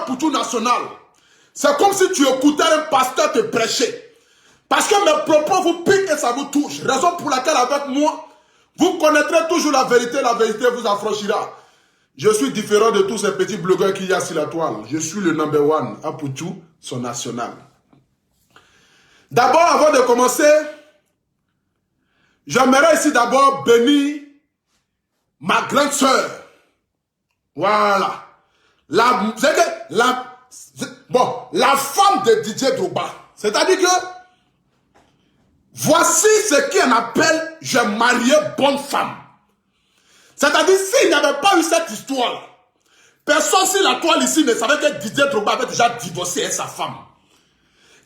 Poutou National, c'est comme si tu écoutais un pasteur te prêcher. Parce que mes propos vous piquent et ça vous touche. Raison pour laquelle avec moi, vous connaîtrez toujours la vérité vous affranchira. Je suis différent de tous ces petits blogueurs qu'il y a sur la toile. Je suis le number one à Poutou, son national. D'abord, avant de commencer, j'aimerais ici d'abord bénir ma grande sœur. Voilà. La femme de Didier Drogba. C'est-à-dire que voici ce qu'on appelle « j'ai marié bonne femme ». C'est-à-dire s'il n'y avait pas eu cette histoire, personne sur la toile ici ne savait que Didier Drogba avait déjà divorcé avec sa femme.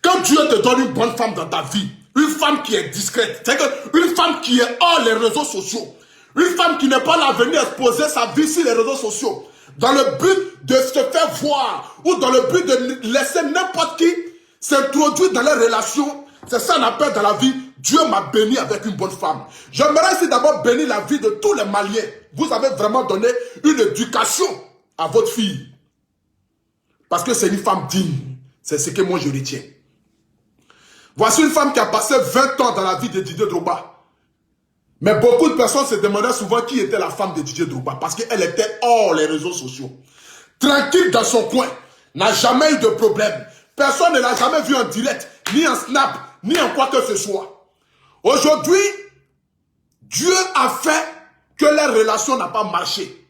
Quand Dieu te donne une bonne femme dans ta vie, une femme qui est discrète, c'est-à-dire une femme qui est hors les réseaux sociaux, une femme qui n'est pas là venir exposer sa vie sur les réseaux sociaux, dans le but de se faire voir, ou dans le but de laisser n'importe qui s'introduire dans les relations, c'est ça qu'on appelle dans la vie, Dieu m'a béni avec une bonne femme. J'aimerais ici d'abord bénir la vie de tous les Maliens. Vous avez vraiment donné une éducation à votre fille. Parce que c'est une femme digne. C'est ce que moi je retiens. Voici une femme qui a passé 20 ans dans la vie de Didier Drogba. Mais beaucoup de personnes se demandaient souvent qui était la femme de Didier Drogba. Parce qu'elle était hors les réseaux sociaux. Tranquille dans son coin. N'a jamais eu de problème. Personne ne l'a jamais vu en direct, ni en snap, ni en quoi que ce soit. Aujourd'hui, Dieu a fait que leur relation n'a pas marché.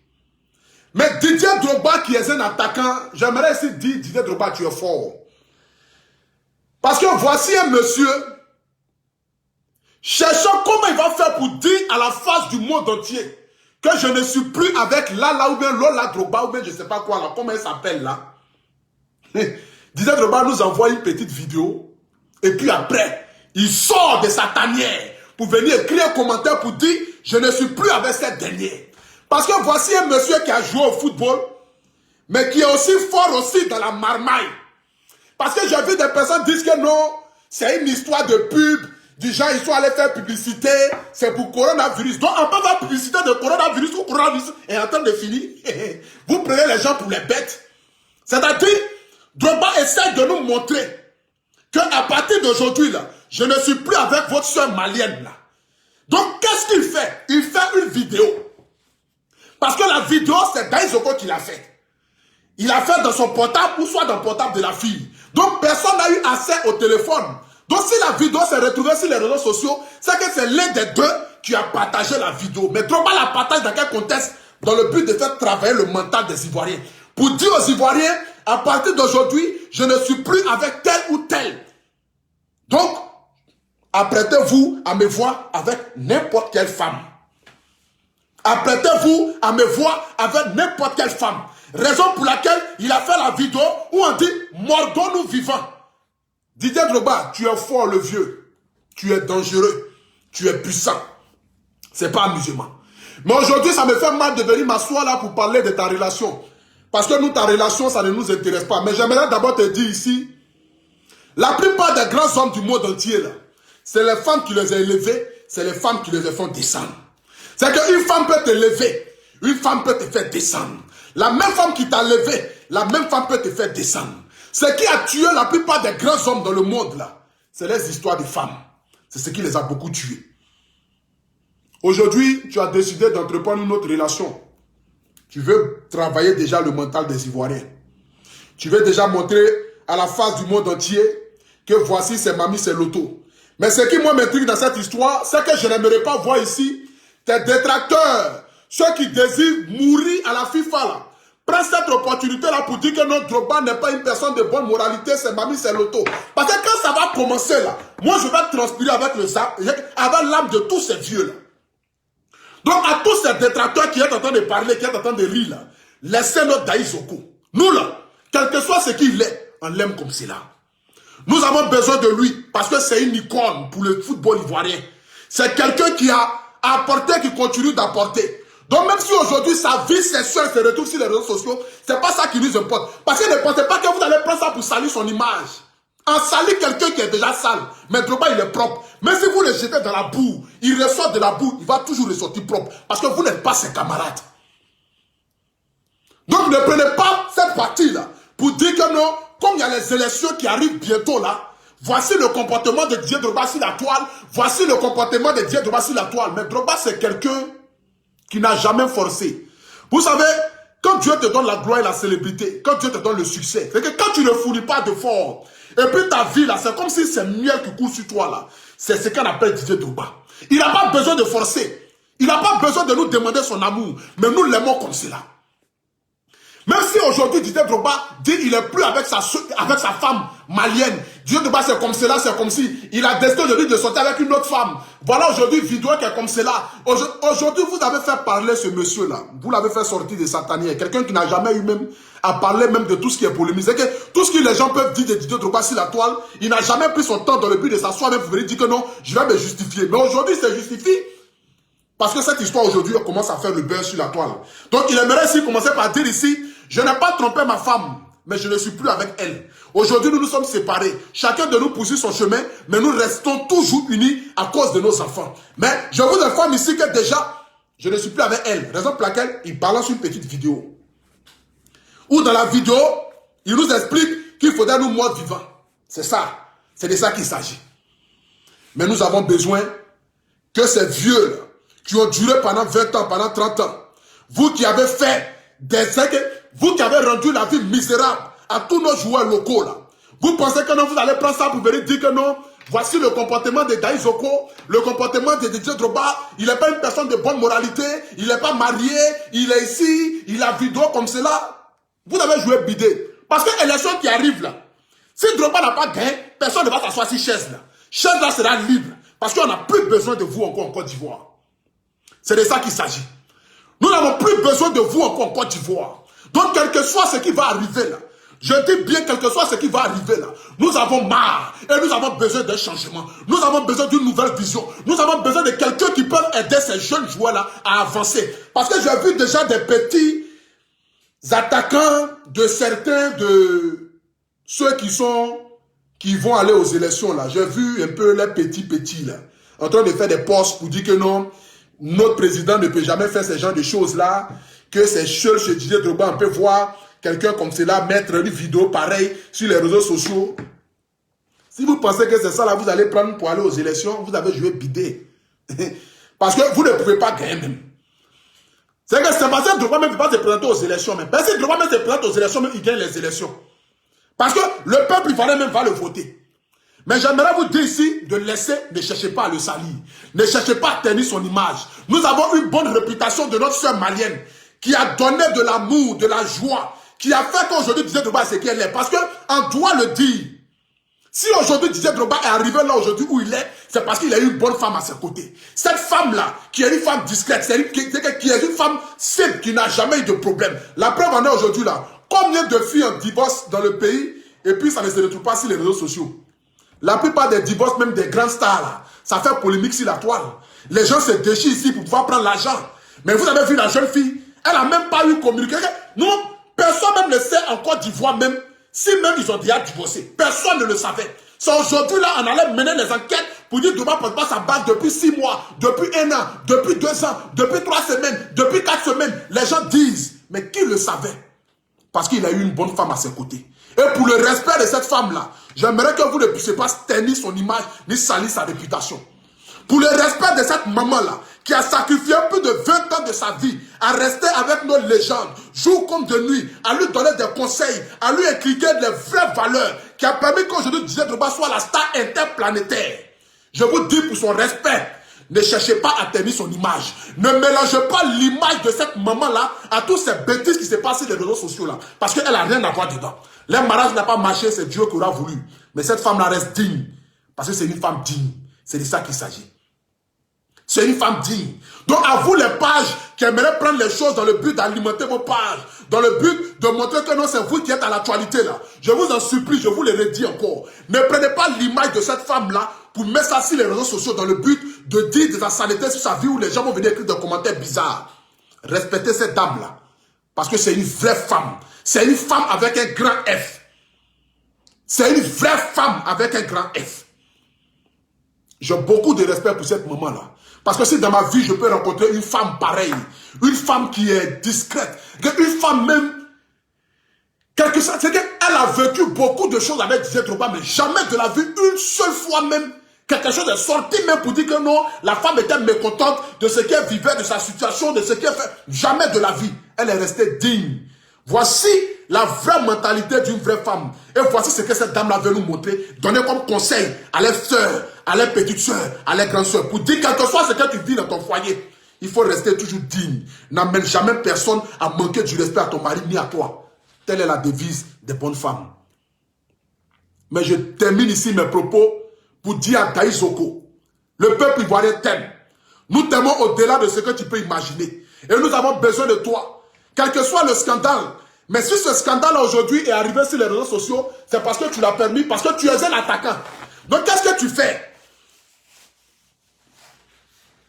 Mais Didier Drogba qui est un attaquant, j'aimerais ici dire, Didier Drogba, tu es fort. Parce que voici un monsieur, cherchant comment il va faire pour dire à la face du monde entier que je ne suis plus avec Lala ou bien Lola Drogba ou bien je ne sais pas quoi là, comment elle s'appelle là. Didier Drogba nous envoie une petite vidéo et puis après, il sort de sa tanière pour venir écrire un commentaire pour dire « Je ne suis plus avec cette dernière ». Parce que voici un monsieur qui a joué au football, mais qui est aussi fort aussi dans la marmaille. Parce que j'ai vu des personnes dire que non, c'est une histoire de pub, du genre ils sont allés faire publicité, c'est pour coronavirus. Donc on peut faire publicité de coronavirus ou coronavirus est en train de finir. Vous prenez les gens pour les bêtes. C'est-à-dire, Drogba essaie de nous montrer qu'à partir d'aujourd'hui, là, je ne suis plus avec votre soeur malienne. Là. Donc, qu'est-ce qu'il fait? Il fait une vidéo. Parce que la vidéo, c'est Daïzoko qui l'a fait. Il l'a fait dans son portable ou soit dans le portable de la fille. Donc, personne n'a eu accès au téléphone. Donc, si la vidéo s'est retrouvée sur les réseaux sociaux, c'est que c'est l'un des deux qui a partagé la vidéo. Mais Drogba la partage dans quel contexte? Dans le but de faire travailler le mental des Ivoiriens. Pour dire aux Ivoiriens, à partir d'aujourd'hui, je ne suis plus avec tel ou tel. Donc, apprêtez-vous à me voir avec n'importe quelle femme. Apprêtez-vous à me voir avec n'importe quelle femme. Raison pour laquelle il a fait la vidéo où on dit « Mordons-nous vivants ». Didier Drogba, tu es fort le vieux. Tu es dangereux. Tu es puissant. C'est pas amusement. Mais aujourd'hui, ça me fait mal de venir m'asseoir là pour parler de ta relation. Parce que nous, ta relation, ça ne nous intéresse pas. Mais j'aimerais d'abord te dire ici, la plupart des grands hommes du monde entier, là, c'est les femmes qui les ont élevés, c'est les femmes qui les font descendre. C'est qu'une femme peut te lever, une femme peut te faire descendre. La même femme qui t'a levé, la même femme peut te faire descendre. Ce qui a tué la plupart des grands hommes dans le monde, là, c'est les histoires de femmes. C'est ce qui les a beaucoup tués. Aujourd'hui, tu as décidé d'entreprendre une autre relation. Tu veux travailler déjà le mental des Ivoiriens. Tu veux déjà montrer à la face du monde entier que voici, c'est mamie, c'est l'auto. Mais ce qui moi m'intrigue dans cette histoire, c'est que je n'aimerais pas voir ici tes détracteurs, ceux qui désirent mourir à la FIFA là. Prends cette opportunité-là pour dire que notre Drogba n'est pas une personne de bonne moralité, c'est mamie, c'est l'auto. Parce que quand ça va commencer là, moi je vais transpirer avec l'âme de tous ces vieux-là. Donc à tous ces détracteurs qui sont en train de parler, qui sont en train de rire là, laissez notre Daïzoko. Nous là, quel que soit ce qu'il est, on l'aime comme cela. Nous avons besoin de lui parce que c'est une icône pour le football ivoirien. C'est quelqu'un qui a apporté, qui continue d'apporter. Donc même si aujourd'hui sa vie sexuelle se retrouve sur les réseaux sociaux, c'est pas ça qui nous importe. Parce que ne pensez pas que vous allez prendre ça pour salir son image. En salir quelqu'un qui est déjà sale, mais Drogba il est propre. Même si vous le jetez dans la boue, il ressort de la boue, il va toujours ressortir propre. Parce que vous n'êtes pas ses camarades. Donc ne prenez pas cette partie-là pour dire que non, comme il y a les élections qui arrivent bientôt là, voici le comportement de Didier Drogba sur la toile, voici le comportement de Didier Drogba sur la toile. Mais Drogba, c'est quelqu'un qui n'a jamais forcé. Vous savez, quand Dieu te donne la gloire et la célébrité, quand Dieu te donne le succès, c'est que quand tu ne fournis pas d'efforts, et puis ta vie là, c'est comme si c'est miel qui coule sur toi là. C'est ce qu'on appelle Didier Drogba. Il n'a pas besoin de forcer. Il n'a pas besoin de nous demander son amour. Mais nous l'aimons comme cela. Même si aujourd'hui Didier Drogba dit qu'il n'est plus avec sa femme malienne. Didier Drogba c'est comme cela, c'est comme si il a décidé aujourd'hui de sortir avec une autre femme. Voilà aujourd'hui vidéo qui est comme cela. Aujourd'hui vous avez fait parler ce monsieur là. Vous l'avez fait sortir de Satanier. Quelqu'un qui n'a jamais eu même à parler même de tout ce qui est polémique. C'est que tout ce que les gens peuvent dire de Didier Drogba sur la toile, il n'a jamais pris son temps dans le but de s'asseoir même pour venir dire que non, je vais me justifier. Mais aujourd'hui c'est justifié. Parce que cette histoire aujourd'hui commence à faire le beurre sur la toile. Donc il aimerait ici commencer par dire ici, je n'ai pas trompé ma femme, mais je ne suis plus avec elle. Aujourd'hui nous nous sommes séparés. Chacun de nous poursuit son chemin, mais nous restons toujours unis à cause de nos enfants. Mais je vous informe ici que déjà, je ne suis plus avec elle. Raison pour laquelle il balance une petite vidéo. Où dans la vidéo, il nous explique qu'il faudrait nous mordre vivants. C'est ça. C'est de ça qu'il s'agit. Mais nous avons besoin que ces vieux là, qui ont duré pendant 20 ans, pendant 30 ans, vous qui avez fait vous qui avez rendu la vie misérable à tous nos joueurs locaux là, vous pensez que non, vous allez prendre ça pour venir dire que non, voici le comportement de Daïzoko, le comportement de Didier Drogba, il n'est pas une personne de bonne moralité, il n'est pas marié, il est ici, il a vidéo comme cela. Vous avez joué bidé. Parce que l'élection qui arrive là, si Drogba n'a pas gagné, personne ne va s'asseoir sur chaise là. Chaise là sera libre. Parce qu'on n'a plus besoin de vous encore en Côte d'Ivoire. C'est de ça qu'il s'agit. Nous n'avons plus besoin de vous encore en Côte d'Ivoire. Donc, quel que soit ce qui va arriver là, je dis bien quel que soit ce qui va arriver là, nous avons marre et nous avons besoin d'un changement. Nous avons besoin d'une nouvelle vision. Nous avons besoin de quelqu'un qui peut aider ces jeunes joueurs là à avancer. Parce que j'ai vu déjà des petits attaquants de certains de ceux qui vont aller aux élections là. J'ai vu un peu les petits là, en train de faire des posts pour dire que non, notre président ne peut jamais faire ce genre de choses-là, que c'est seul chez Didier Drogba, on peut voir quelqu'un comme cela mettre une vidéo pareille sur les réseaux sociaux. Si vous pensez que c'est ça, là, vous allez prendre pour aller aux élections, vous avez joué bidé. Parce que vous ne pouvez pas gagner même. C'est que Sébastien Drogba même ne peut pas se présenter aux élections. Même. Parce que Drogba même se présente aux élections, même il gagne les élections. Parce que le peuple ivoirien même va le voter. Mais j'aimerais vous dire ici de laisser, ne cherchez pas à le salir. Ne cherchez pas à tenir son image. Nous avons une bonne réputation de notre sœur malienne qui a donné de l'amour, de la joie, qui a fait qu'aujourd'hui Didier Drogba c'est qui elle est. Parce qu'on doit le dire. Si aujourd'hui Didier Drogba est arrivé là aujourd'hui où il est, c'est parce qu'il a eu une bonne femme à ses côtés. Cette femme-là, qui est une femme discrète, qui est une femme simple, qui n'a jamais eu de problème. La preuve en est aujourd'hui là. Combien de filles en divorce dans le pays et puis ça ne se retrouve pas sur les réseaux sociaux. La plupart des divorces, même des grands stars, là, ça fait polémique sur la toile. Les gens se déchirent ici pour pouvoir prendre l'argent. Mais vous avez vu la jeune fille, elle n'a même pas eu communiqué. Non, personne même ne sait en Côte d'Ivoire même, si même ils ont déjà divorcé. Personne ne le savait. C'est aujourd'hui là, on allait mener les enquêtes pour dire que Drogba ne porte pas sa bague depuis 6 mois, depuis 1 an, depuis 2 ans, depuis 3 semaines, depuis 4 semaines. Les gens disent, mais qui le savait? Parce qu'il a eu une bonne femme à ses côtés. Et pour le respect de cette femme-là, j'aimerais que vous ne puissiez pas ternir son image, ni salir sa réputation. Pour le respect de cette maman-là, qui a sacrifié plus de 20 ans de sa vie à rester avec nos légendes, jour comme de nuit, à lui donner des conseils, à lui inculquer les vraies valeurs, qui a permis qu'aujourd'hui Didier Drogba soit la star interplanétaire. Je vous dis pour son respect, ne cherchez pas à ternir son image. Ne mélangez pas l'image de cette maman-là à toutes ces bêtises qui se passent sur les réseaux sociaux là. Parce qu'elle n'a rien à voir dedans. Le mariage n'a pas marché, c'est Dieu qui aura voulu. Mais cette femme-là reste digne. Parce que c'est une femme digne. C'est de ça qu'il s'agit. C'est une femme digne. Donc à vous les pages qui aimeraient prendre les choses dans le but d'alimenter vos pages, dans le but de montrer que non, c'est vous qui êtes à l'actualité là. Je vous en supplie, je vous le redis encore. Ne prenez pas l'image de cette femme-là pour mettre ça sur les réseaux sociaux dans le but de dire de la saleté sur sa vie où les gens vont venir écrire des commentaires bizarres. Respectez cette dame-là. Parce que c'est une vraie femme. C'est une femme avec un grand F. C'est une vraie femme avec un grand F. J'ai beaucoup de respect pour cette maman-là. Parce que si dans ma vie, je peux rencontrer une femme pareille, une femme qui est discrète, une femme même Quelque chose, c'est qu'elle a vécu beaucoup de choses avec Didier Drogba, mais jamais de la vie, une seule fois même, quelque chose est sorti même pour dire que non, la femme était mécontente de ce qu'elle vivait, de sa situation, de ce qu'elle fait. Jamais de la vie. Elle est restée digne. Voici la vraie mentalité d'une vraie femme. Et voici ce que cette dame-là veut nous montrer, donner comme conseil à les sœurs, à les petites sœurs, à les grandes sœurs, pour dire quel que soit ce que tu vis dans ton foyer, il faut rester toujours digne. N'amène jamais personne à manquer du respect à ton mari ni à toi. Telle est la devise des bonnes femmes. Mais je termine ici mes propos pour dire à Daïs Oko, le peuple ivoirien t'aime. Nous t'aimons au-delà de ce que tu peux imaginer. Et nous avons besoin de toi. Quel que soit le scandale. Mais si ce scandale aujourd'hui est arrivé sur les réseaux sociaux, c'est parce que tu l'as permis, parce que tu es un attaquant. Donc qu'est-ce que tu fais?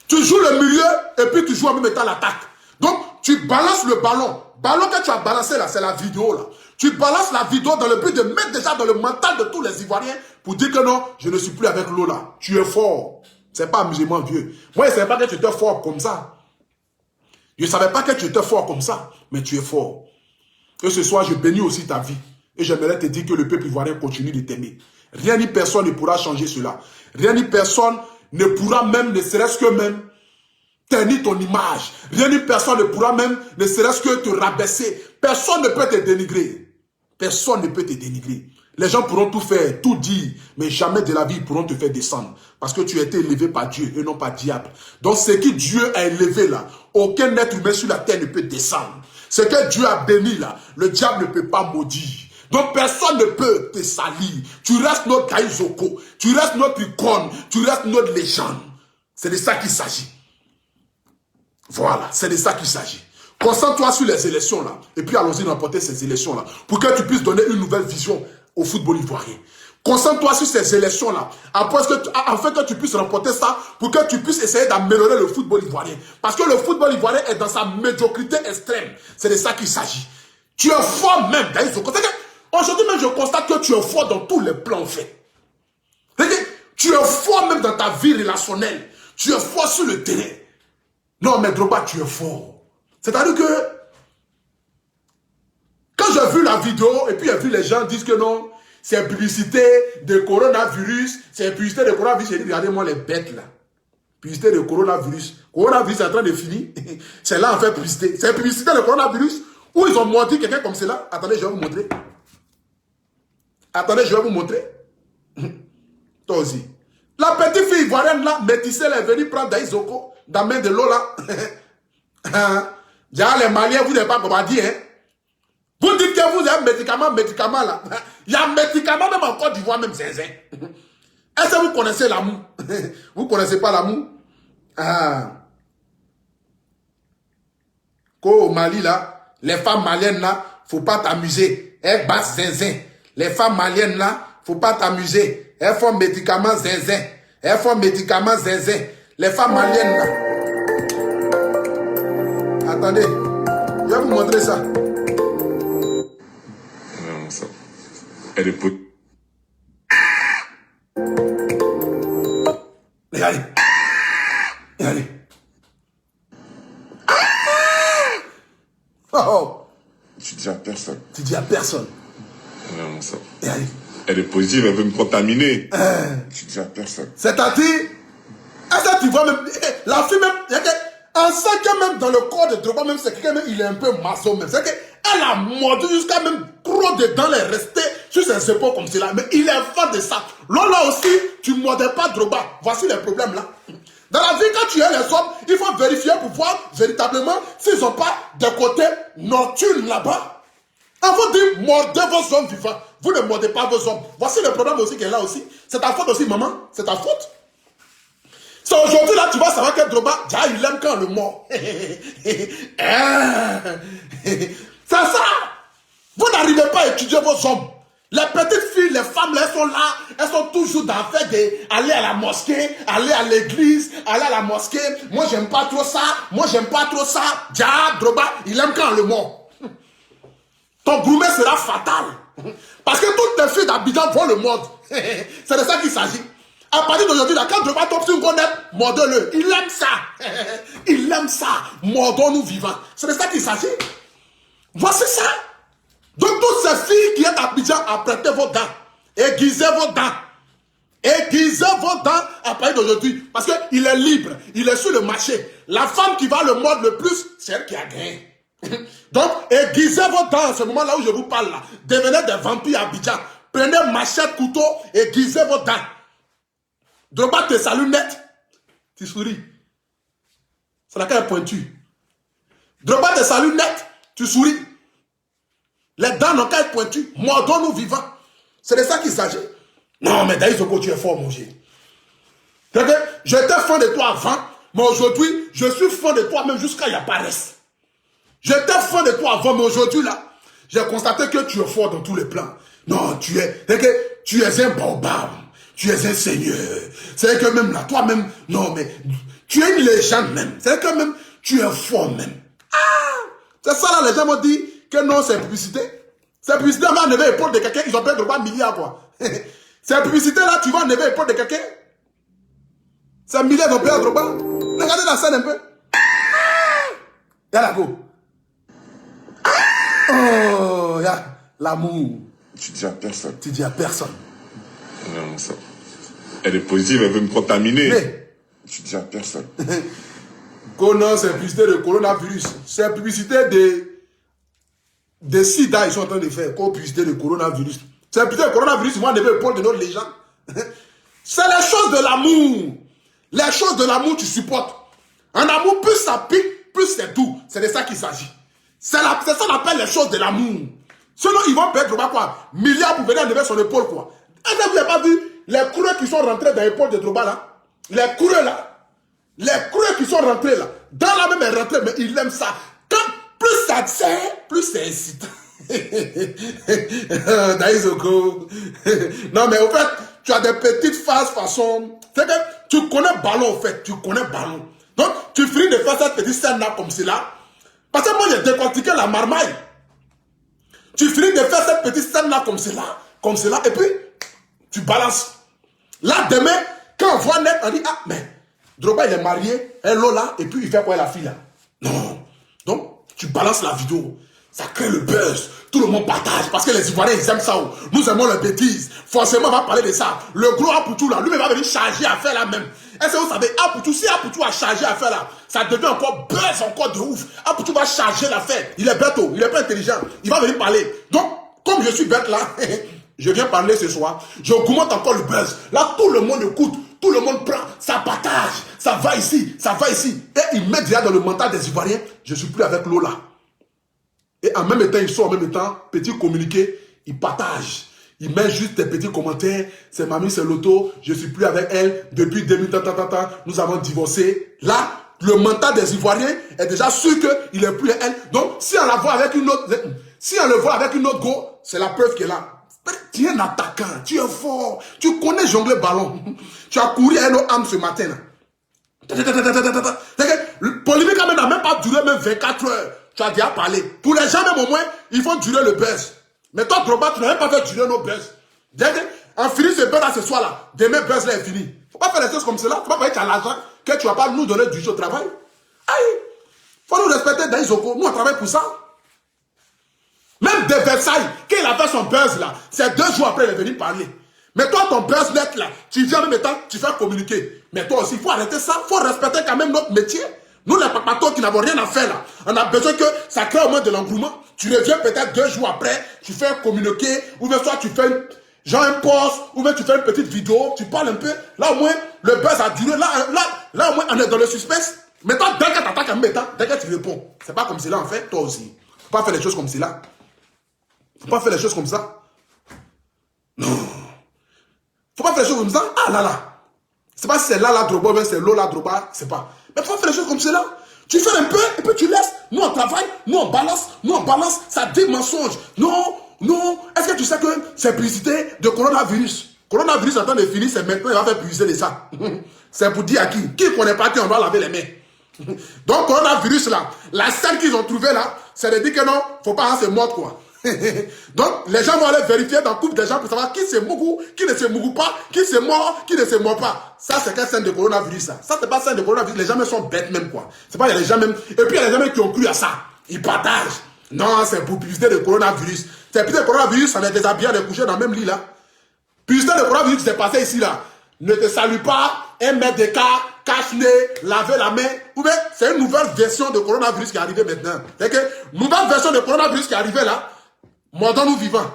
Tu joues le milieu et puis tu joues en même temps l'attaque. Donc tu balances le ballon. Ballon que tu as balancé là, c'est la vidéo là. Tu balances la vidéo dans le but de mettre déjà dans le mental de tous les Ivoiriens pour dire que non, je ne suis plus avec Lola. Tu es fort. C'est pas amusement vieux. Moi, je ne savais pas que tu étais fort comme ça. Je ne savais pas que tu étais fort comme ça, mais tu es fort. Et ce soir, je bénis aussi ta vie. Et j'aimerais te dire que le peuple ivoirien continue de t'aimer. Rien ni personne ne pourra changer cela. Rien ni personne ne pourra même, ne serait-ce que même, ternir ton image. Rien ni personne ne pourra même, ne serait-ce que te rabaisser. Personne ne peut te dénigrer. Personne ne peut te dénigrer. Les gens pourront tout faire, tout dire, mais jamais de la vie ils pourront te faire descendre. Parce que tu as été élevé par Dieu et non par diable. Donc ce que Dieu a élevé là, aucun être humain sur la terre ne peut descendre. Ce que Dieu a béni là, le diable ne peut pas maudire. Donc personne ne peut te salir. Tu restes notre Daïzoko, tu restes notre icône, tu restes notre légende. C'est de ça qu'il s'agit. Voilà, c'est de ça qu'il s'agit. Concentre-toi sur les élections là, et puis allons-y remporter ces élections là, pour que tu puisses donner une nouvelle vision au football ivoirien. Concentre-toi sur ces élections là, afin que tu puisses remporter ça, pour que tu puisses essayer d'améliorer le football ivoirien. Parce que le football ivoirien est dans sa médiocrité extrême. C'est de ça qu'il s'agit. Tu es fort même, aujourd'hui même je constate que tu es fort dans tous les plans en fait. Tu es fort même dans ta vie relationnelle. Tu es fort sur le terrain. Non, mais Drogba, tu es fort. C'est-à-dire que, quand j'ai vu la vidéo, et puis j'ai vu les gens dire que non, c'est publicité de coronavirus, c'est publicité de coronavirus, j'ai dit, regardez-moi les bêtes là. Publicité de coronavirus. Coronavirus est en train de finir. C'est là en fait publicité. C'est publicité de coronavirus, où ils ont montré quelqu'un comme cela. Attendez, je vais vous montrer. Attendez, je vais vous montrer. Toi aussi. La petite fille ivoirienne là, métissée, elle est venue prendre Daïzoko dans la main de Lola. Déjà, les Maliens, vous n'avez pas comment dire, hein. Vous dites que vous avez médicament là. Il y a un médicament même en Côte d'Ivoire, même zinzin. Est-ce que vous connaissez l'amour? Vous ne connaissez pas l'amour? Au Mali là, les femmes maliennes là, faut pas t'amuser. Elles battent zinzin. Les femmes maliennes là, faut pas t'amuser. Elles font médicaments zinzin. Elles font médicaments zinzin. Les femmes maliennes là. Attendez, je vais vous montrer ça. Non, ça. Elle est pot. Regardez. Regardez. Oh. Tu dis à personne. Tu dis à personne. Non, ça. Regardez. Elle est positive, elle veut me contaminer. Tu dis à personne. C'est-à-dire, est-ce que tu vois même, la fille même, on sent que même dans le corps de Drogba, même c'est quelqu'un, il est un peu maso même. C'est qu'elle a mordu jusqu'à même trop dedans, elle est restée sur ses épaules comme cela. Mais il est fort de ça. Là aussi, tu ne mordais pas Drogba. Voici les problèmes là. Dans la vie, quand tu es les hommes, il faut vérifier pour voir véritablement s'ils n'ont pas des côtés nocturnes là-bas. On vous dit, mordez vos hommes vivants. Vous ne mordez pas vos hommes. Voici le problème aussi qui est là aussi. C'est ta faute aussi, maman. C'est ta faute. C'est aujourd'hui là, tu vas savoir que Drogba, il aime quand le mort. C'est ça. Vous n'arrivez pas à étudier vos hommes. Les petites filles, les femmes, elles sont là. Elles sont toujours dans le fait d'aller à la mosquée, aller à l'église, aller à la mosquée. Moi, j'aime pas trop ça. Moi, j'aime pas trop ça. Drogba, il aime quand le mort. Ton gourmet sera fatal. Parce que toutes les filles d'Abidjan vont le mordre. C'est de ça qu'il s'agit. À partir d'aujourd'hui, quand Drogba tombe sur une grenade, mordez-le. Il aime ça. Il aime ça. Mordons-nous vivants. C'est de ça qu'il s'agit. Voici ça. Donc toutes ces filles qui sont à Abidjan, apprêtez vos dents. Aiguisez vos dents. Aiguisez vos dents à partir d'aujourd'hui. Parce qu'il est libre. Il est sur le marché. La femme qui va le mordre le plus, c'est elle qui a gagné. Donc, aiguisez vos dents à ce moment-là où je vous parle là. Devenez des vampires à Abidjan. Prenez machette, couteau, aiguisez vos dents. Drogba te salue net. Tu souris. C'est la est pointue. Drogba te salue net. Tu souris. Les dents n'ont qu'à être pointues. Mordons-nous vivants. C'est de ça qu'il s'agit. Non, mais Daïs Oko, tu es fort, mon Dieu. J'étais fan de toi avant, mais aujourd'hui, je suis fan de toi même jusqu'à y apparaisse. J'étais fan de toi avant, mais aujourd'hui, là, j'ai constaté que tu es fort dans tous les plans. Non, tu es un baobab. Tu es un seigneur. C'est que même là, toi-même, non, mais tu es une légende même. C'est que même, tu es fort même. Ah! C'est ça, là, les gens m'ont dit que non, c'est publicité. C'est publicité, on va enlever l'épaule de quelqu'un, ils ont payé Drogba milliards, quoi. C'est publicité, là, tu vas enlever l'épaule de quelqu'un. C'est milliards ils ont payé Drogba. Regardez la scène un peu. Y'a la go. Oh, y'a l'amour. Tu dis à personne. Tu dis à personne. Non, ça. Elle est positive, elle veut me contaminer. Mais, tu dis à personne. non, c'est publicité de coronavirus. C'est publicité de sida, ils sont en train de faire. Comme publicité de coronavirus. C'est publicité de coronavirus, moi, on devait l'épaule de notre légende. C'est les choses de l'amour. Les choses de l'amour, tu supportes. En amour, plus ça pique, plus c'est doux. C'est de ça qu'il s'agit. C'est ça qu'on appelle les choses de l'amour. Sinon, ils vont perdre quoi, milliards pour venir enlever son épaule, quoi. Est-ce que vous n'avez pas vu les coureurs qui sont rentrés dans l'épaule de Drogba, là? Les coureurs, là. Les coureurs qui sont rentrés, là. Dans la même, est rentré, mais ils aiment ça. Quand plus ça sert, plus c'est excitant. Daïsoko. Non, mais au fait, tu as des petites phases façon. C'est que tu connais ballon, en fait. Tu connais ballon. Donc, tu finis de faire cette petite scène-là comme cela. Parce que moi, j'ai décortiqué la marmaille. Tu finis de faire cette petite scène-là comme cela, et puis, tu balances. Là, demain, quand on voit net, on dit, ah, mais Drogba, il est marié, elle là, et puis il fait quoi, la fille, là? Non. Donc, tu balances la vidéo. Ça crée le buzz. Tout le monde partage, parce que les Ivoiriens, ils aiment ça. Nous aimons les bêtises. Forcément, on va parler de ça. Le gros Apoutou, là, lui, il va venir charger à faire là même. Est-ce que vous savez, Apoutou, si Apoutou a chargé à faire là, ça devient encore buzz, encore de ouf. Apoutou va charger l'affaire. Il est bête, il est pas intelligent. Il va venir parler. Donc, comme je suis bête là, je viens parler ce soir. Je augmente encore le buzz. Là, tout le monde écoute. Tout le monde prend. Ça partage. Ça va ici. Ça va ici. Et il met déjà dans le mental des Ivoiriens. Je suis plus avec Lola. Et en même temps, ils sont en même temps, petit communiqué, ils partagent. Ils mettent juste des petits commentaires. C'est mamie, c'est l'auto. Je suis plus avec elle. Depuis 2000, nous avons divorcé. Là, le mental des Ivoiriens est déjà sûr qu'il est plus elle. Donc, si on la voit avec une autre, si on le voit avec une autre go, c'est la preuve qu'elle est là. Tu es un attaquant. Tu es fort. Tu connais jongler ballon. Tu as couru à un autre âme ce matin. Le polémique n'a même pas duré même 24 heures. Tu as déjà parlé. Pour les gens, même au moins, ils vont durer le buzz. Mais toi, Drogba, tu n'as même pas fait durer nos buzz. On finit ce buzz là ce soir là. Demain, buzz là est fini. Faut pas faire les choses comme cela. Faut pas parler que tu as l'argent, que tu vas pas nous donner du jeu au travail. Aïe. Faut nous respecter Daïsoko. Nous, on travaille pour ça. Même de Versailles, quand il a fait son buzz là, c'est 2 jours après, il est venu parler. Mais toi, ton buzz net là, tu viens en même temps, tu fais communiquer. Mais toi aussi, il faut arrêter ça. Il faut respecter quand même notre métier. Nous, les papatos qui n'avons rien à faire là, on a besoin que ça crée au moins de l'engouement. Tu reviens peut-être 2 jours après, tu fais un communiqué, ou bien soit tu fais genre un post, ou bien tu fais une petite vidéo, tu parles un peu. Là au moins, le buzz a duré. Là au moins, on est dans le suspense. Mais toi, dès que tu attaques en même temps, dès que tu réponds, c'est pas comme cela en fait, toi aussi. Faut pas faire les choses comme cela. Faut pas faire les choses comme ça. Non. Faut pas faire les choses comme ça. Ah là là. C'est pas si c'est là Drogba, mais c'est Lola Drogba, c'est pas. Mais faut faire les choses comme cela. Tu fais un peu, et puis tu laisses. Nous on travaille, nous on balance, ça dit mensonge. Non. Est-ce que tu sais que c'est publicité de coronavirus? Coronavirus en train de finir, c'est maintenant, il va faire publicité de ça. C'est pour dire à qui? Qui ne connaît pas qui on doit laver les mains? Donc coronavirus là, la scène qu'ils ont trouvée là, c'est de dire que non, faut pas, c'est mort quoi. Donc, les gens vont aller vérifier dans le couple des gens pour savoir qui se mougou, qui ne se mougou pas, qui se mord, qui ne se mord pas. Ça, c'est quelle scène de coronavirus, ça? Ça, c'est pas scène de coronavirus. Les gens même sont bêtes même, quoi. C'est pas, il y a les gens même. Et puis, il y a les gens même qui ont cru à ça. Ils partagent. Non, c'est pour publicité de coronavirus. C'est publicité de coronavirus, on est déshabillé, on est couché dans le même lit là. Publicité de coronavirus qui s'est passé ici là. Ne te salue pas, 1 mètre d'écart, cache-nez, laver la main. Ou bien, c'est une nouvelle version de coronavirus qui est arrivée maintenant. C'est que, nouvelle version de coronavirus qui est arrivée là, mordons-nous vivants.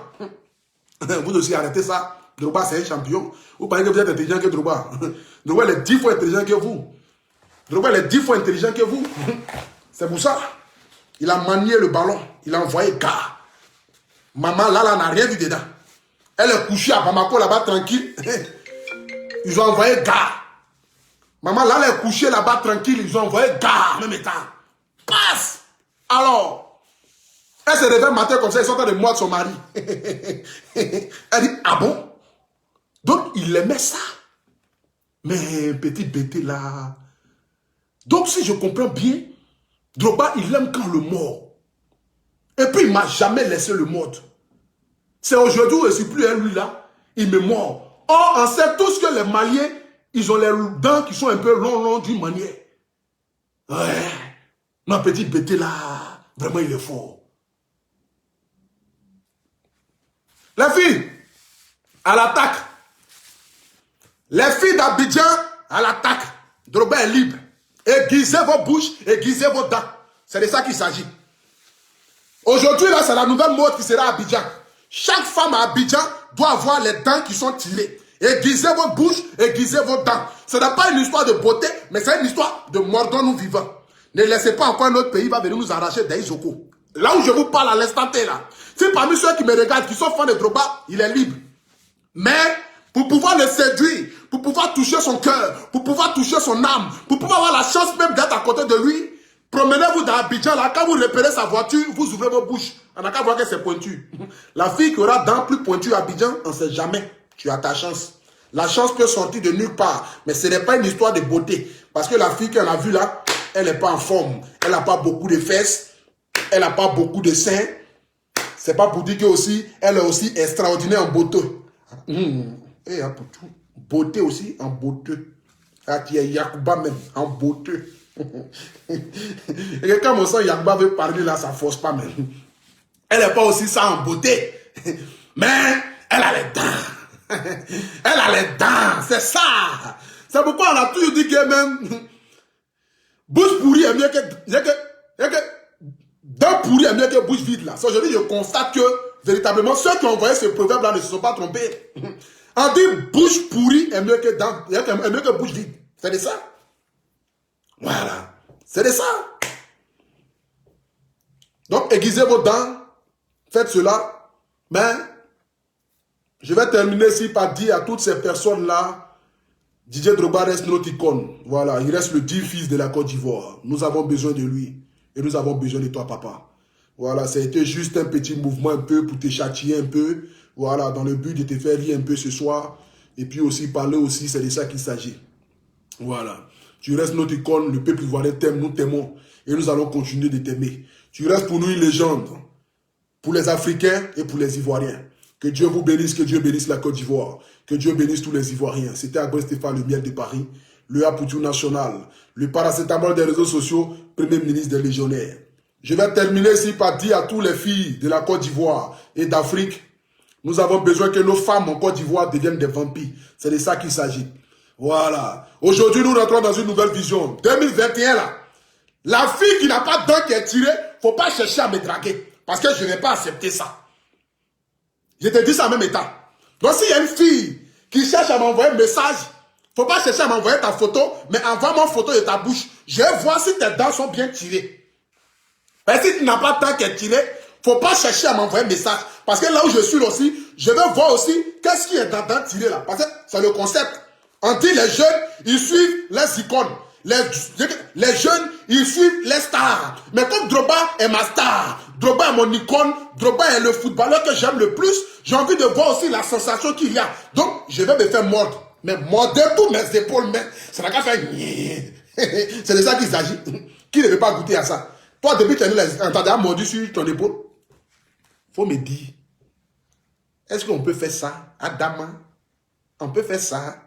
Vous aussi, arrêtez ça. Drogba, c'est un champion. Vous pensez que vous êtes intelligent que Drogba. Drogba, il est 10 fois intelligent que vous. Drogba, il est 10 fois intelligent que vous. C'est pour ça. Il a manié le ballon. Il a envoyé gars. Maman, là, n'a rien vu dedans. Elle est couchée à Bamako, là-bas, tranquille. Ils ont envoyé gars. Maman, là, elle est couchée là-bas, tranquille. Ils ont envoyé gars en même temps. Passe. Alors, elle se réveille le matin comme ça, ils sont en train de mordre son mari. Elle dit, ah bon? Donc, il aimait ça. Mais, petit bêté là. Donc, si je comprends bien, Drogba, il aime quand le mord. Et puis, il ne m'a jamais laissé le mordre. C'est aujourd'hui où je ne suis plus lui là. Il me mord. Or, on sait tous que les Maliens, ils ont les dents qui sont un peu longs d'une manière. Ouais. Ma petite bêté là, vraiment, il est fort. Les filles, à l'attaque. Les filles d'Abidjan, à l'attaque. Drogba est libre. Aiguisez vos bouches, aiguisez vos dents. C'est de ça qu'il s'agit. Aujourd'hui, là, c'est la nouvelle mode qui sera à Abidjan. Chaque femme à Abidjan doit avoir les dents qui sont tirées. Aiguisez vos bouches, aiguisez vos dents. Ce n'est pas une histoire de beauté, mais c'est une histoire de mordons-nous vivants. Ne laissez pas encore notre pays va venir nous arracher des Isoko. Là où je vous parle à l'instant T, là, si parmi ceux qui me regardent, qui sont fans de Drogba, il est libre. Mais pour pouvoir le séduire, pour pouvoir toucher son cœur, pour pouvoir toucher son âme, pour pouvoir avoir la chance même d'être à côté de lui, promenez-vous dans Abidjan, là, quand vous repérez sa voiture, vous ouvrez vos bouches. On n'a qu'à voir que c'est pointu. La fille qui aura dents plus pointues à Abidjan, on ne sait jamais. Tu as ta chance. La chance peut sortir de nulle part. Mais ce n'est pas une histoire de beauté. Parce que la fille qu'on a vue là, elle n'est pas en forme. Elle n'a pas beaucoup de fesses. Elle n'a pas beaucoup de seins. C'est pas pour dire qu'elle aussi, elle est aussi extraordinaire en beauté. Et beauté aussi en beauté. Ah, tu es Yakuba même, en beauté. Et quand mon sang Yakuba veut parler là, ça force pas même. Elle n'est pas aussi ça en beauté. Mais elle a les dents. Elle a les dents, c'est ça. C'est pourquoi on a toujours dit que même bouche pourrie est mieux que dents pourries est mieux que bouche vide là. Aujourd'hui, je constate que véritablement ceux qui ont envoyé ce proverbe là ne se sont pas trompés. On dit bouche pourrie est mieux que dents, est mieux que bouche vide. C'est de ça. Voilà. C'est de ça. Donc, aiguisez vos dents. Faites cela. Mais, je vais terminer ici par dire à toutes ces personnes-là, Didier Drogba reste notre icône. Voilà, il reste le digne fils de la Côte d'Ivoire. Nous avons besoin de lui. Et nous avons besoin de toi, papa. Voilà, ça a été juste un petit mouvement un peu pour te châtier un peu. Voilà, dans le but de te faire rire un peu ce soir. Et puis aussi parler aussi, c'est de ça qu'il s'agit. Voilà. Tu restes notre icône, le peuple ivoirien t'aime, nous t'aimons. Et nous allons continuer de t'aimer. Tu restes pour nous une légende. Pour les Africains et pour les Ivoiriens. Que Dieu vous bénisse, que Dieu bénisse la Côte d'Ivoire. Que Dieu bénisse tous les Ivoiriens. C'était Agbon Stéphane, le miel de Paris, le Apoutou national, le paracétamol des réseaux sociaux, premier ministre des légionnaires. Je vais terminer ici par dire à tous les filles de la Côte d'Ivoire et d'Afrique, nous avons besoin que nos femmes en Côte d'Ivoire deviennent des vampires. C'est de ça qu'il s'agit. Voilà. Aujourd'hui, nous rentrons dans une nouvelle vision. 2021, là. La fille qui n'a pas de dents qui est tirée, faut pas chercher à me draguer. Parce que je ne vais pas accepter ça. Je te dis ça en même état. Donc, s'il y a une fille qui cherche à m'envoyer un message, faut pas chercher à m'envoyer ta photo, mais envoie-moi une photo de ta bouche. Je vais voir si tes dents sont bien tirées. Mais si tu n'as pas de dents qui est tirée, faut pas chercher à m'envoyer un message. Parce que là où je suis aussi, je vais voir aussi qu'est-ce qui est dans dents tirées là. Parce que c'est le concept. On dit les jeunes, ils suivent les icônes. Les jeunes, ils suivent les stars. Mais comme Drogba est ma star, Drogba est mon icône, Drogba est le footballeur que j'aime le plus, j'ai envie de voir aussi la sensation qu'il y a. Donc, je vais me faire mordre. Mais mordre tous mes épaules, mais ça n'a qu'à faire... C'est de ça qu'il s'agit. Qui ne veut pas goûter à ça? Toi, depuis que tu as mordu sur ton épaule, faut me dire, est-ce qu'on peut faire ça? Adama, on peut faire ça?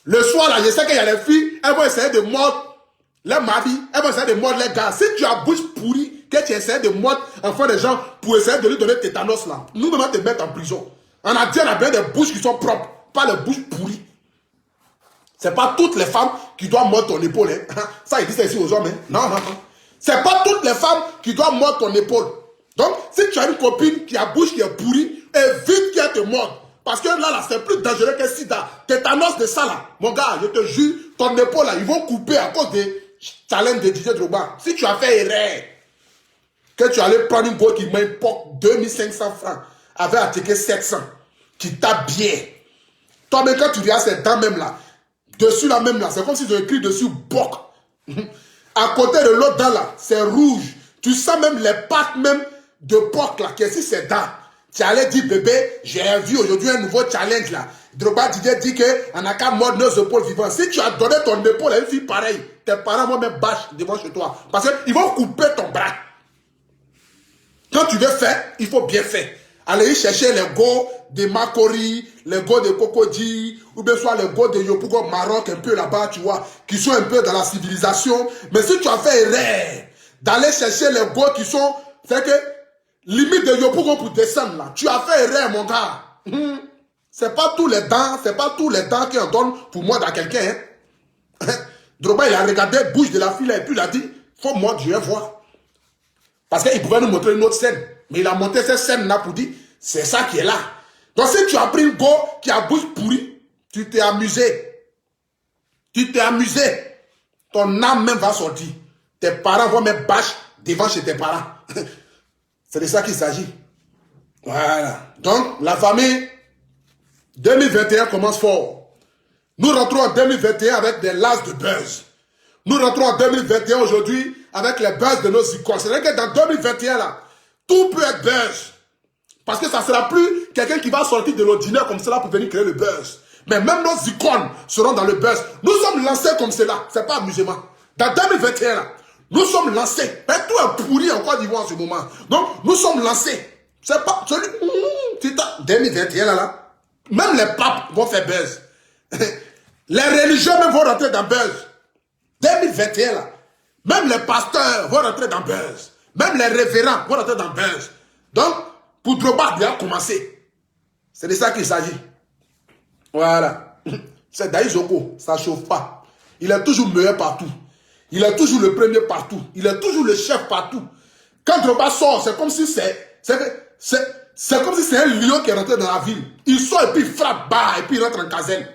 Le soir, là, je sais qu'il y a les filles, elles vont essayer de mordre les maris, elles vont essayer de mordre les gars. Si tu as bouche pourri que tu essaies de mordre enfin des gens pour essayer de lui donner tétanos là. Nous, on va te mettre en prison. On a dit on a bien des bouches qui sont propres, pas les bouches pourries. C'est pas toutes les femmes qui doivent mordre ton épaule. Hein. Ça, ils disent ça ici aux hommes. Hein. Non, non, non. C'est pas toutes les femmes qui doivent mordre ton épaule. Donc, si tu as une copine qui a bouche qui est pourrie, évite qu'elle te morde. Parce que là, c'est plus dangereux que sida. Tétanos de ça là. Mon gars, je te jure, ton épaule là, ils vont couper à cause des challenges de Didier Drogba. Si tu as fait erreur, que tu allais prendre une go qui m'importe 2500 francs, avec un ticket 700, qui tape bien. Toi, mais quand tu regardes ces dents même là, dessus là même là, c'est comme si tu écrit dessus Boc. À côté de l'autre dent là, c'est rouge. Tu sens même les pattes même de Boc là, qui est sur ces dents. Tu allais dire, bébé, j'ai vu aujourd'hui un nouveau challenge là. Drogba Didier dit qu'on n'a qu'à mordre nos épaules vivantes. Si tu as donné ton épaule à une fille pareille, tes parents vont même bâcher devant chez toi. Parce qu'ils vont couper ton bras. Quand tu veux faire, il faut bien faire. Allez chercher les go de Makori, les go de Cocody, ou bien soit les go de Yopougon Maroc, un peu là-bas, tu vois, qui sont un peu dans la civilisation. Mais si tu as fait erreur d'aller chercher les go qui sont, c'est que, limite de Yopougon pour descendre là, tu as fait erreur, mon gars. C'est pas tous les dents, qu'on donne pour mordre à quelqu'un. Hein. Drogba, il a regardé la bouche de la fille là, et puis il a dit, faut mordre, je vais voir. Parce qu'il pouvait nous montrer une autre scène. Mais il a monté cette scène-là pour dire, c'est ça qui est là. Donc si tu as pris une go qui a bouche pourrie, tu t'es amusé. Tu t'es amusé. Ton âme même va sortir. Tes parents vont mettre bâche devant chez tes parents. C'est de ça qu'il s'agit. Voilà. Donc, la famille, 2021 commence fort. Nous rentrons en 2021 avec des lasses de buzz. Nous rentrons en 2021 aujourd'hui avec les buzz de nos icônes. C'est-à-dire que dans 2021, là, tout peut être buzz. Parce que ça ne sera plus quelqu'un qui va sortir de l'ordinaire comme cela pour venir créer le buzz. Mais même nos icônes seront dans le buzz. Nous sommes lancés comme cela. Ce n'est pas amusement. Dans 2021, là, nous sommes lancés. Mais tout est pourri en Côte d'Ivoire en ce moment. Donc, nous sommes lancés. C'est pas celui. 2021, là, même les papes vont faire buzz. Les religieux même vont rentrer dans buzz. 2021, là, même les pasteurs vont rentrer dans buzz. Même les révérends vont rentrer dans buzz. Donc, pour Drogba, il a commencé. C'est de ça qu'il s'agit. Voilà. C'est Daïzoko, ça ne chauffe pas. Il est toujours meilleur partout. Il est toujours le premier partout. Il est toujours le chef partout. Quand Drogba sort, c'est comme si c'est comme si c'est un lion qui est rentré dans la ville. Il sort et puis il frappe bas et puis il rentre en caserne.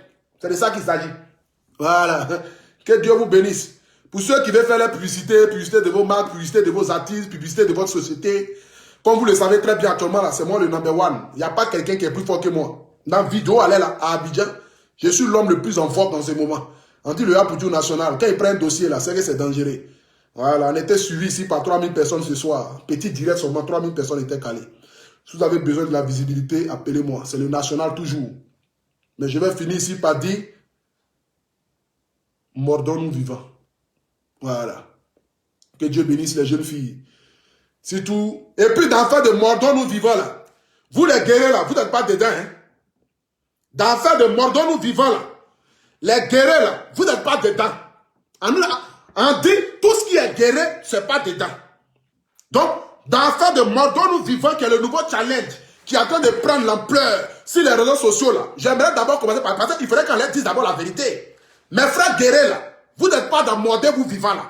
C'est de ça qu'il s'agit. Voilà. Que Dieu vous bénisse. Pour ceux qui veulent faire la publicité de vos marques, publicité de vos artistes, publicité de votre société, comme vous le savez très bien actuellement, là, c'est moi le number one. Il n'y a pas quelqu'un qui est plus fort que moi. Dans la vidéo, allez là, à Abidjan, je suis l'homme le plus en forme dans ce moment. On dit le Apoutou national. Quand il prend un dossier là, c'est que c'est dangereux. Voilà, on était suivi ici par 3000 personnes ce soir. Petit direct seulement, 3000 personnes étaient calées. Si vous avez besoin de la visibilité, appelez-moi. C'est le national toujours. Mais je vais finir ici par dire, mordons-nous vivants. Voilà. Que Dieu bénisse les jeunes filles. C'est tout. Et puis dans l'affaire de mordons-nous vivants là, vous les guerriers là, vous n'êtes pas dedans. Hein? Dans l'affaire de mordons-nous vivants là, les guerriers là, vous n'êtes pas dedans. On dit tout ce qui est guerrier, c'est pas dedans. Donc, dans l'affaire de mordons-nous vivants, qui est le nouveau challenge, qui est en train de prendre l'ampleur sur les réseaux sociaux là, j'aimerais d'abord commencer par parce qu'il faudrait qu'on leur dise d'abord la vérité. Mes frères guerriers là, vous n'êtes pas dans mordez-vous vivants là.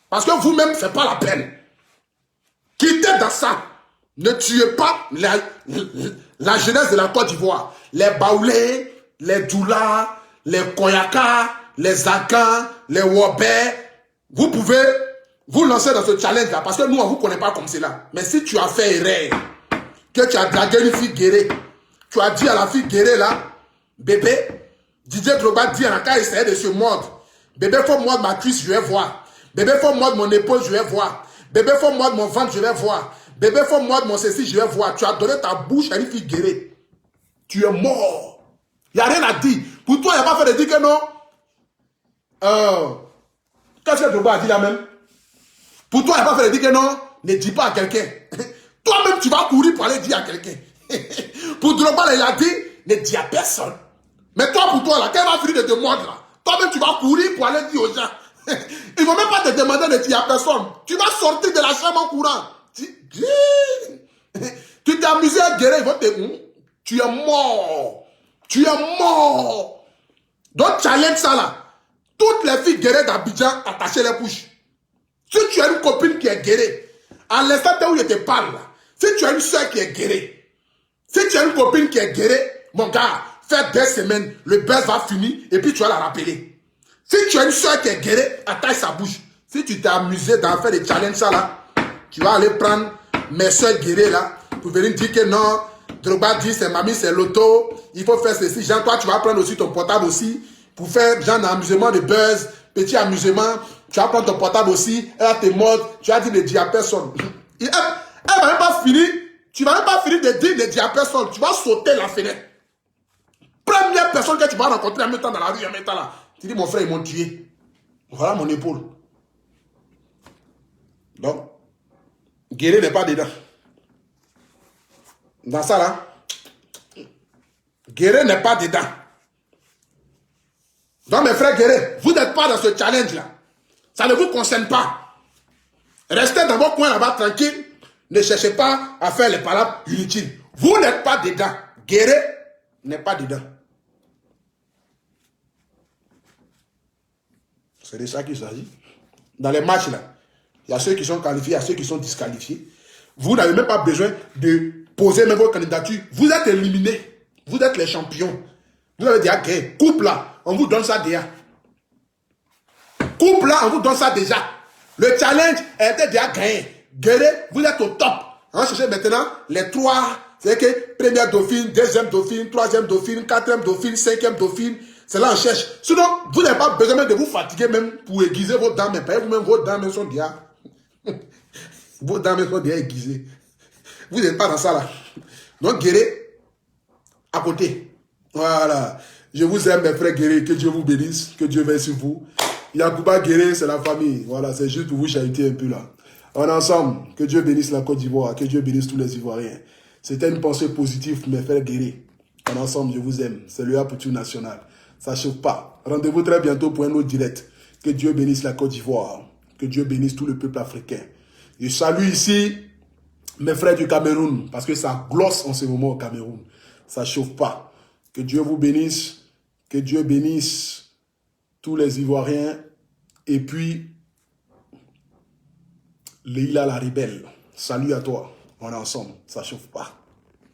Parce que vous-même, ce n'est pas la peine. Quittez dans ça. Ne tuez pas la jeunesse de la Côte d'Ivoire. Les Baoulés, les Doula, les Koyaka, les Akans, les Wobé. Vous pouvez vous lancer dans ce challenge-là. Parce que nous, on ne vous connaît pas comme cela. Mais si tu as fait erreur, que tu as dragué une fille guérée, tu as dit à la fille guérée là, bébé, Didier Drogba dit à la cas, essayait de se mordre. Bébé, faut mordre ma cuisse, je vais voir. Bébé, faut mordre mon épaule, je vais voir. Bébé, faut mordre mon ventre, je vais voir. Bébé, faut mordre mon ceci, je vais voir. Tu as donné ta bouche à une fille guérée. Tu es mort. Il n'y a rien à dire. Pour toi, il n'y a pas fait de dire que non. Qu'est-ce que Drogba a dit là même? Pour toi, il n'y a pas fait de dire que non. Ne dis pas à quelqu'un. Toi-même, tu vas courir pour aller dire à quelqu'un. Pour Drogba, il a dit, ne dis à personne. Mais toi, pour toi, là, quand il va finir de te mordre, là, toi-même, tu vas courir pour aller dire aux gens. Ils ne vont même pas te demander de dire à personne. Tu vas sortir de la chambre en courant. Tu t'es amusé à guérir, ils vont te... Tu es mort. Tu es mort. Donc, challenge ça là. Toutes les filles guéries d'Abidjan, attachez les bouches. Si tu as une copine qui est guérie, à l'instant où je te parle là, si tu as une soeur qui est guérie, si tu as une copine qui est guérie, mon gars, fais 2 semaines, le buzz va finir et puis tu vas la rappeler. Si tu as une soeur qui est guérie, attache sa bouche. Si tu t'es amusé d'en faire des challenges ça là, tu vas aller prendre mes soeurs guéries là, pour venir dire que non, Drogba dit c'est mamie, c'est l'auto, il faut faire ceci. Jean, toi tu vas prendre aussi ton portable aussi, pour faire genre d'amusement de buzz, petit amusement, tu vas prendre ton portable aussi, elle va te mordre, tu vas dire de dire à personne. Elle va même pas finir, tu vas même pas finir de dire à personne, tu vas sauter la fenêtre. Première personne que tu vas rencontrer en même temps dans la rue, en même temps là, tu dis mon frère ils m'ont tué. Voilà mon épaule. Donc, guérir n'est pas dedans. Dans ça là, guérir n'est pas dedans. Donc mes frères guéris, vous n'êtes pas dans ce challenge là. Ça ne vous concerne pas. Restez dans vos coins là-bas tranquille. Ne cherchez pas à faire les paroles inutiles. Vous n'êtes pas dedans. Guérir n'est pas dedans. C'est de ça qu'il s'agit. Dans les matchs là, il y a ceux qui sont qualifiés, il y a ceux qui sont disqualifiés. Vous n'avez même pas besoin de poser même vos candidatures. Vous êtes éliminés. Vous êtes les champions. Vous avez déjà gagné. Coupe là, on vous donne ça déjà. Coupe là, on vous donne ça déjà. Le challenge était déjà gagné. Guéri, vous êtes au top. On va chercher maintenant les 3. C'est que première dauphine, deuxième dauphine, troisième dauphine, quatrième dauphine, cinquième dauphine. C'est là on cherche. Sinon, vous n'avez pas besoin même de vous fatiguer même pour aiguiser vos dents. Mais pas vous-même, vos dents sont déjà. Vos dents sont déjà aiguisées. Vous n'êtes pas dans ça là. Donc, Guéri, à côté. Voilà. Je vous aime, mes frères Guéri. Que Dieu vous bénisse. Que Dieu veille sur vous. Yacouba Guéri, c'est la famille. Voilà, c'est juste pour vous chariter un peu là. On est ensemble. Que Dieu bénisse la Côte d'Ivoire. Que Dieu bénisse tous les Ivoiriens. C'était une pensée positive, mes frères Guéri. On est ensemble, je vous aime. C'est le Aputu national. Ça ne chauffe pas. Rendez-vous très bientôt pour un autre direct. Que Dieu bénisse la Côte d'Ivoire. Que Dieu bénisse tout le peuple africain. Je salue ici mes frères du Cameroun, parce que ça glosse en ce moment au Cameroun. Ça ne chauffe pas. Que Dieu vous bénisse. Que Dieu bénisse tous les Ivoiriens. Et puis, Leila la rebelle. Salut à toi. On est ensemble. Ça ne chauffe pas.